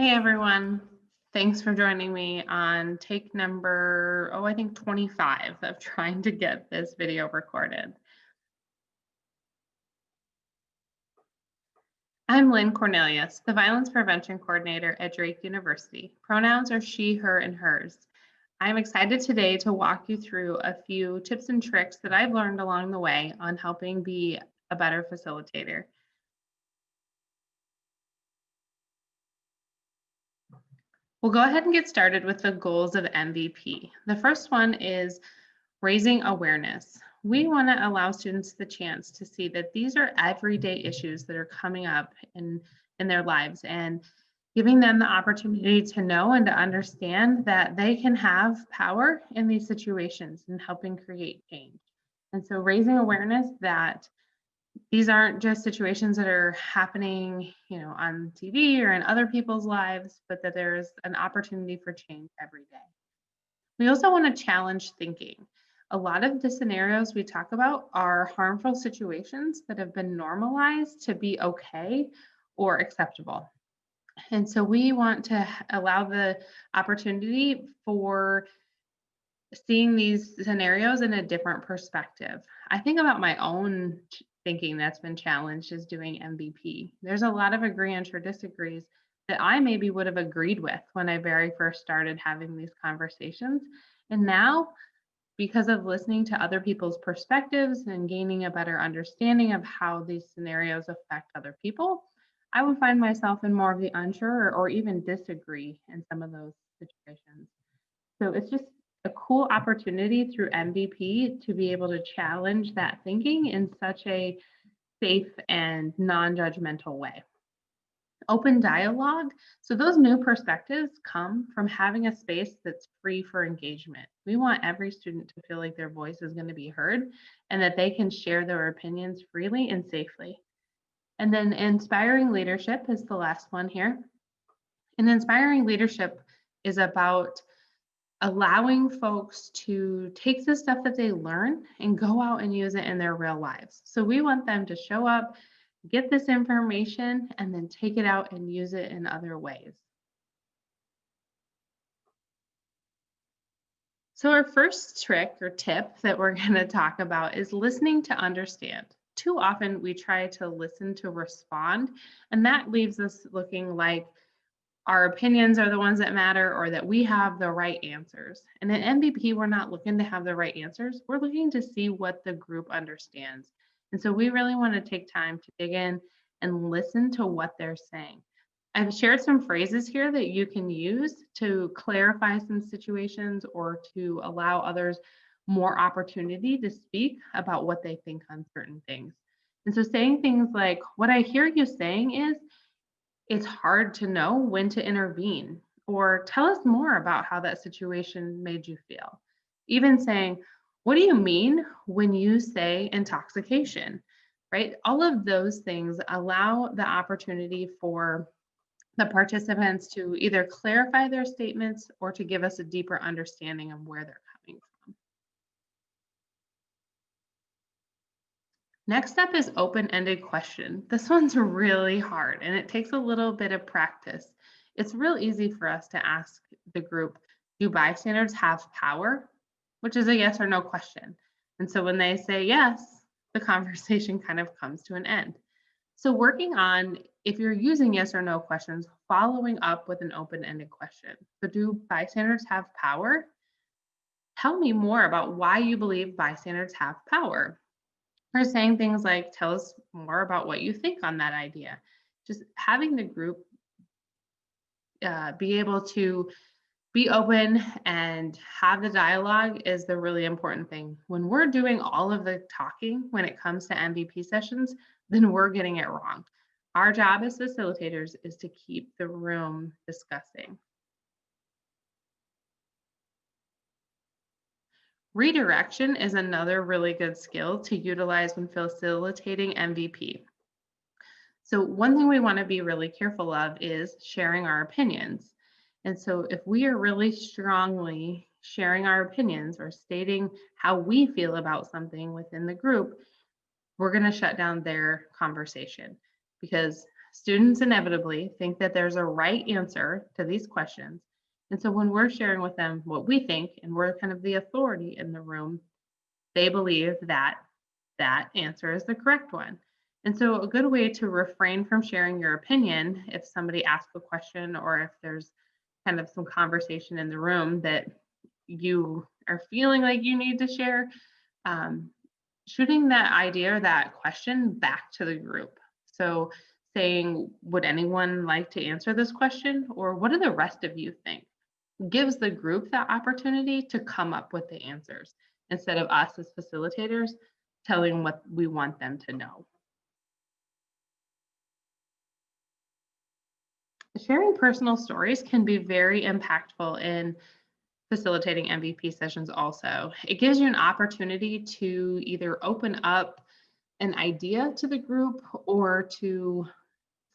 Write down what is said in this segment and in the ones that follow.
Hey everyone, thanks for joining me on take number, I think 25 of trying to get this video recorded. I'm Lynn Cornelius, the Violence Prevention Coordinator at Drake University. Pronouns are she, her, and hers. I'm excited today to walk you through a few tips and tricks that I've learned along the way on helping be a better facilitator. We'll go ahead and get started with the goals of MVP. The first one is raising awareness. We want to allow students the chance to see that these are everyday issues that are coming up in their lives, and giving them the opportunity to know and to understand that they can have power in these situations and helping create change. And so raising awareness that these aren't just situations that are happening, on TV or in other people's lives, but that there's an opportunity for change every day. We also want to challenge thinking. A lot of the scenarios we talk about are harmful situations that have been normalized to be okay or acceptable. And so we want to allow the opportunity for seeing these scenarios in a different perspective. I think about my own thinking that's been challenged is doing MVP. There's a lot of agreements or disagrees that I maybe would have agreed with when I very first started having these conversations. And now, because of listening to other people's perspectives and gaining a better understanding of how these scenarios affect other people, I would find myself in more of the unsure or even disagree in some of those situations. So it's just a cool opportunity through MVP to be able to challenge that thinking in such a safe and non-judgmental way. Open dialogue. So those new perspectives come from having a space that's free for engagement. We want every student to feel like their voice is going to be heard and that they can share their opinions freely and safely. And then inspiring leadership is the last one here. And inspiring leadership is about allowing folks to take the stuff that they learn and go out and use it in their real lives. So we want them to show up, get this information, and then take it out and use it in other ways. So our first trick or tip that we're going to talk about is listening to understand. Too often we try to listen to respond, and that leaves us looking like our opinions are the ones that matter or that we have the right answers. And in MVP, we're not looking to have the right answers. We're looking to see what the group understands. And so we really want to take time to dig in and listen to what they're saying. I've shared some phrases here that you can use to clarify some situations or to allow others more opportunity to speak about what they think on certain things. And so saying things like, what I hear you saying is, it's hard to know when to intervene, or tell us more about how that situation made you feel. Even saying, what do you mean when you say intoxication, right? All of those things allow the opportunity for the participants to either clarify their statements or to give us a deeper understanding of where they're coming from. Next up is open-ended question. This one's really hard and it takes a little bit of practice. It's real easy for us to ask the group, do bystanders have power? Which is a yes or no question. And so when they say yes, the conversation kind of comes to an end. So working on, if you're using yes or no questions, following up with an open-ended question. So do bystanders have power? Tell me more about why you believe bystanders have power. Or saying things like, tell us more about what you think on that idea. Just having the group be able to be open and have the dialogue is the really important thing. When we're doing all of the talking when it comes to MVP sessions, then we're getting it wrong. Our job as facilitators is to keep the room discussing. Redirection is another really good skill to utilize when facilitating MVP. So one thing we want to be really careful of is sharing our opinions. And so if we are really strongly sharing our opinions or stating how we feel about something within the group, we're going to shut down their conversation because Students inevitably think that there's a right answer to these questions. And so when we're sharing with them what we think, and we're kind of the authority in the room, they believe that that answer is the correct one. And so a good way to refrain from sharing your opinion if somebody asks a question or if there's kind of some conversation in the room that you are feeling like you need to share, um, shooting that idea or that question back to the group. So saying, would anyone like to answer this question? Or what do the rest of you think? Gives the group that opportunity to come up with the answers instead of us as facilitators telling what we want them to know. Sharing personal stories can be very impactful in facilitating MVP sessions also. It gives you an opportunity to either open up an idea to the group or to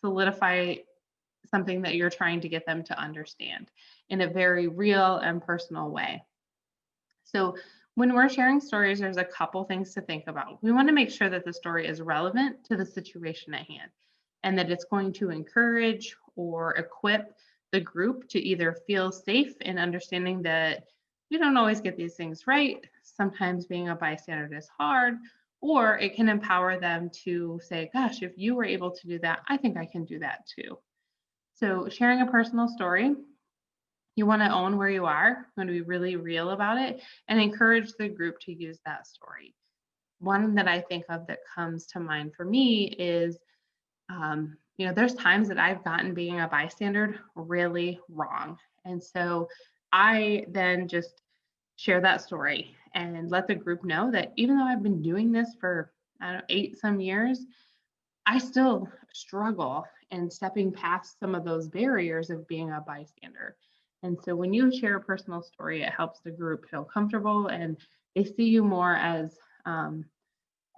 solidify something that you're trying to get them to understand in a very real and personal way. So when we're sharing stories, there's a couple things to think about. We want to make sure that the story is relevant to the situation at hand and that it's going to encourage or equip the group to either feel safe in understanding that we don't always get these things right. Sometimes being a bystander is hard, or it can empower them to say, gosh, if you were able to do that, I think I can do that too. So sharing a personal story, you want to own where you are, you want to be really real about it, and encourage the group to use that story. One that I think of that comes to mind for me is, there's times that I've gotten being a bystander really wrong. And so I then just share that story and let the group know that even though I've been doing this for, I don't know, 8 some years, I still struggle in stepping past some of those barriers of being a bystander. And so when you share a personal story, it helps the group feel comfortable and they see you more as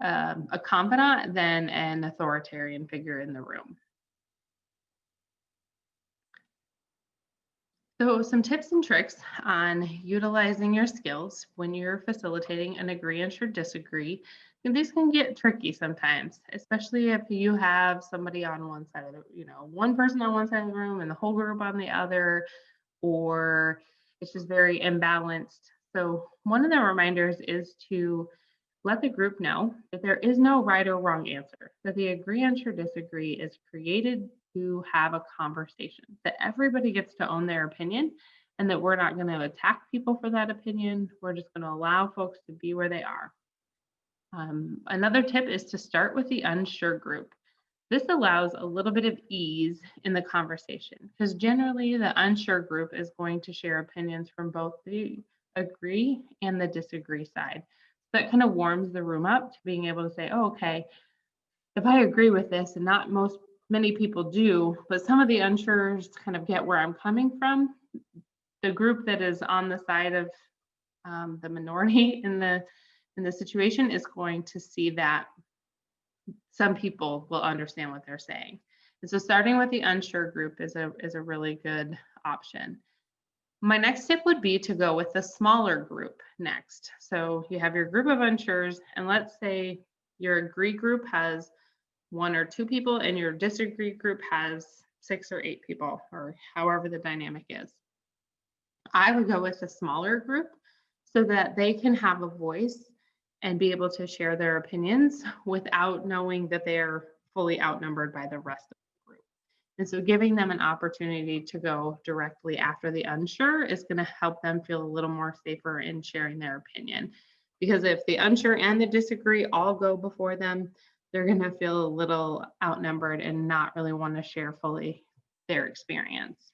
a confidant than an authoritarian figure in the room. So some tips and tricks on utilizing your skills when you're facilitating an agreement or disagree. And these can get tricky sometimes, especially if you have somebody on one side of the, one person on one side of the room and the whole group on the other, or it's just very imbalanced. So one of the reminders is to let the group know that there is no right or wrong answer, that the agreement or disagree is created to have a conversation, that everybody gets to own their opinion and that we're not going to attack people for that opinion. We're just going to allow folks to be where they are. Another tip is to start with the unsure group. This allows a little bit of ease in the conversation because generally the unsure group is going to share opinions from both the agree and the disagree side. That kind of warms the room up to being able to say, oh, okay, if I agree with this, and not many people do, but some of the unsures kind of get where I'm coming from, the group that is on the side of the minority in the situation is going to see that some people will understand what they're saying. And so starting with the unsure group is a really good option. My next tip would be to go with the smaller group next. So you have your group of unsures, and let's say your agree group has 1 or 2 people and your disagree group has 6 or 8 people, or however the dynamic is. I would go with a smaller group so that they can have a voice and be able to share their opinions without knowing that they're fully outnumbered by the rest of the group. And so giving them an opportunity to go directly after the unsure is going to help them feel a little more safer in sharing their opinion. Because if the unsure and the disagree all go before them, they're going to feel a little outnumbered and not really want to share fully their experience.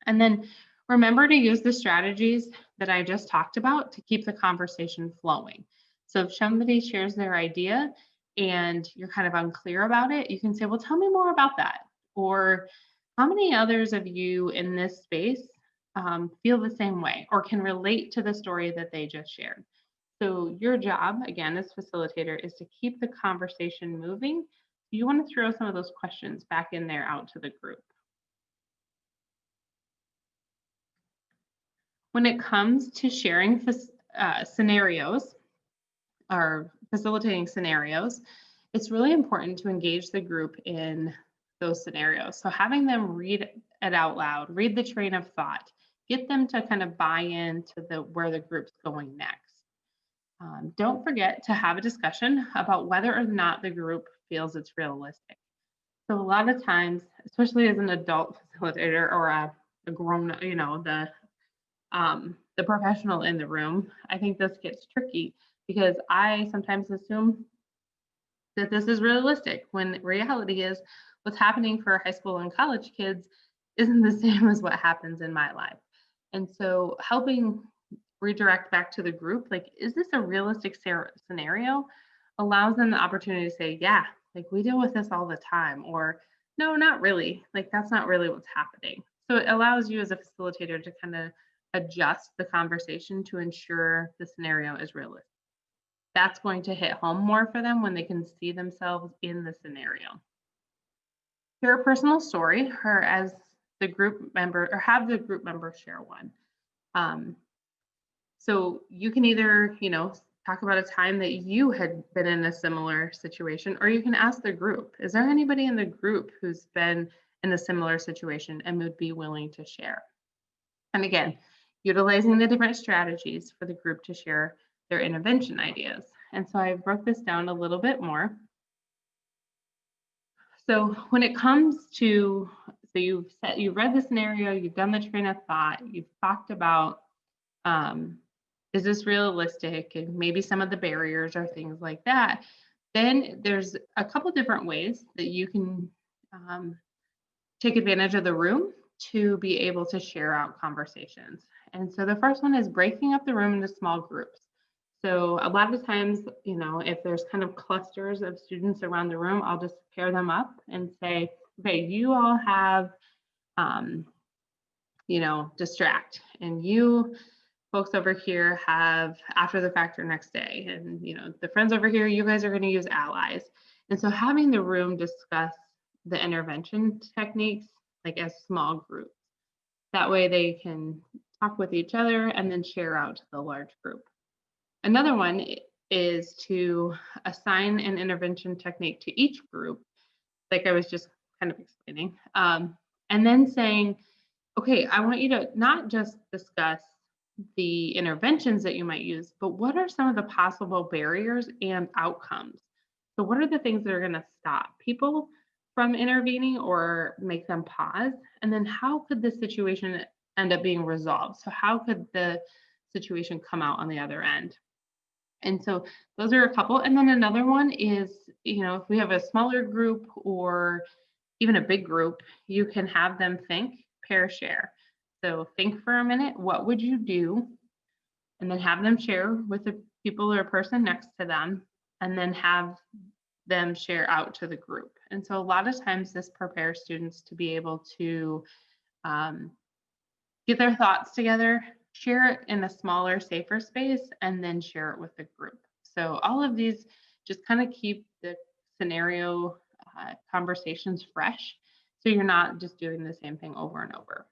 And then remember to use the strategies that I just talked about to keep the conversation flowing. So if somebody shares their idea and you're kind of unclear about it, you can say, well, tell me more about that. Or how many others of you in this space feel the same way or can relate to the story that they just shared? So your job, again, as facilitator, is to keep the conversation moving. You want to throw some of those questions back in there out to the group. When it comes to sharing scenarios or facilitating scenarios, it's really important to engage the group in those scenarios. So having them read it out loud, read the train of thought, get them to kind of buy into where the group's going next. Don't forget to have a discussion about whether or not the group feels it's realistic. So a lot of times, especially as an adult facilitator or a grown, the professional in the room, I think this gets tricky because I sometimes assume that this is realistic when reality is what's happening for high school and college kids isn't the same as what happens in my life. And so helping redirect back to the group, like, is this a realistic scenario? Allows them the opportunity to say, yeah, like we deal with this all the time, or no, not really. Like, that's not really what's happening. So it allows you as a facilitator to kind of adjust the conversation to ensure the scenario is realistic. That's going to hit home more for them when they can see themselves in the scenario. Share a personal story, or as the group member, or have the group member share one. So you can either, talk about a time that you had been in a similar situation, or you can ask the group, is there anybody in the group who's been in a similar situation and would be willing to share? And again, utilizing the different strategies for the group to share their intervention ideas. And so I broke this down a little bit more. So when it comes to, so you've read the scenario, you've done the train of thought, you've talked about, is this realistic, and maybe some of the barriers or things like that, then there's a couple different ways that you can take advantage of the room to be able to share out conversations. And so the first one is breaking up the room into small groups. So a lot of times, if there's kind of clusters of students around the room, I'll just pair them up and say, okay, you all have, distract, and you folks over here have after the fact or next day, and the friends over here, you guys are going to use allies. And so having the room discuss the intervention techniques like as small groups, that way they can talk with each other and then share out to the large group. Another one is to assign an intervention technique to each group, like I was just kind of explaining, and then saying, okay, I want you to not just discuss the interventions that you might use, but what are some of the possible barriers and outcomes? So what are the things that are going to stop people from intervening or make them pause? And then how could this situation end up being resolved? So how could the situation come out on the other end? And so those are a couple. And then another one is, if we have a smaller group or even a big group, you can have them think, pair, share. So think for a minute, what would you do? And then have them share with the people or person next to them, and then have them share out to the group. And so a lot of times this prepares students to be able to get their thoughts together, share it in a smaller, safer space, and then share it with the group. So all of these just kind of keep the scenario conversations fresh, so you're not just doing the same thing over and over.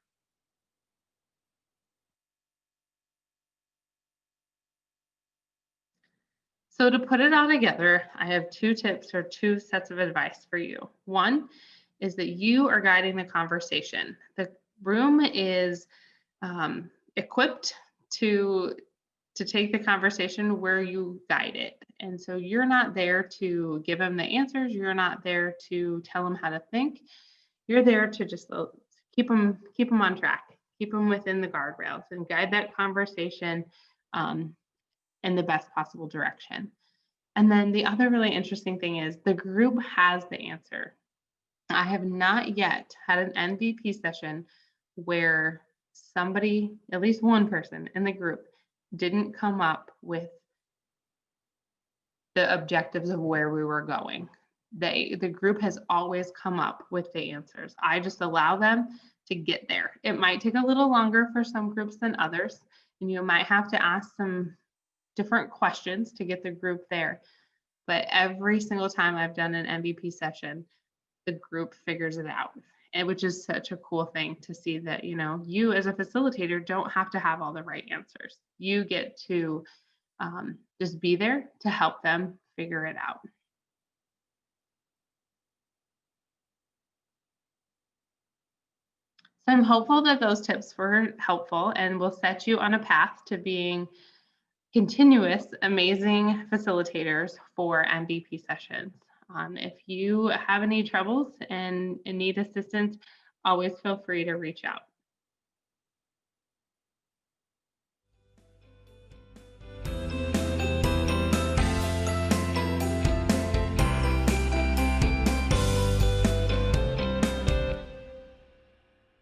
So to put it all together, I have 2 tips or 2 sets of advice for you. One is that you are guiding the conversation. The room is equipped to take the conversation where you guide it. And so you're not there to give them the answers. You're not there to tell them how to think. You're there to just keep them on track, keep them within the guardrails, and guide that conversation in the best possible direction. And then the other really interesting thing is the group has the answer. I have not yet had an MVP session where somebody, at least one person in the group, didn't come up with the objectives of where we were going. The group has always come up with the answers. I just allow them to get there. It might take a little longer for some groups than others, and you might have to ask some different questions to get the group there. But every single time I've done an MVP session, the group figures it out, and which is such a cool thing to see that, you as a facilitator don't have to have all the right answers. You get to just be there to help them figure it out. So I'm hopeful that those tips were helpful and will set you on a path to being continuous, amazing facilitators for MVP sessions. If you have any troubles and need assistance, always feel free to reach out.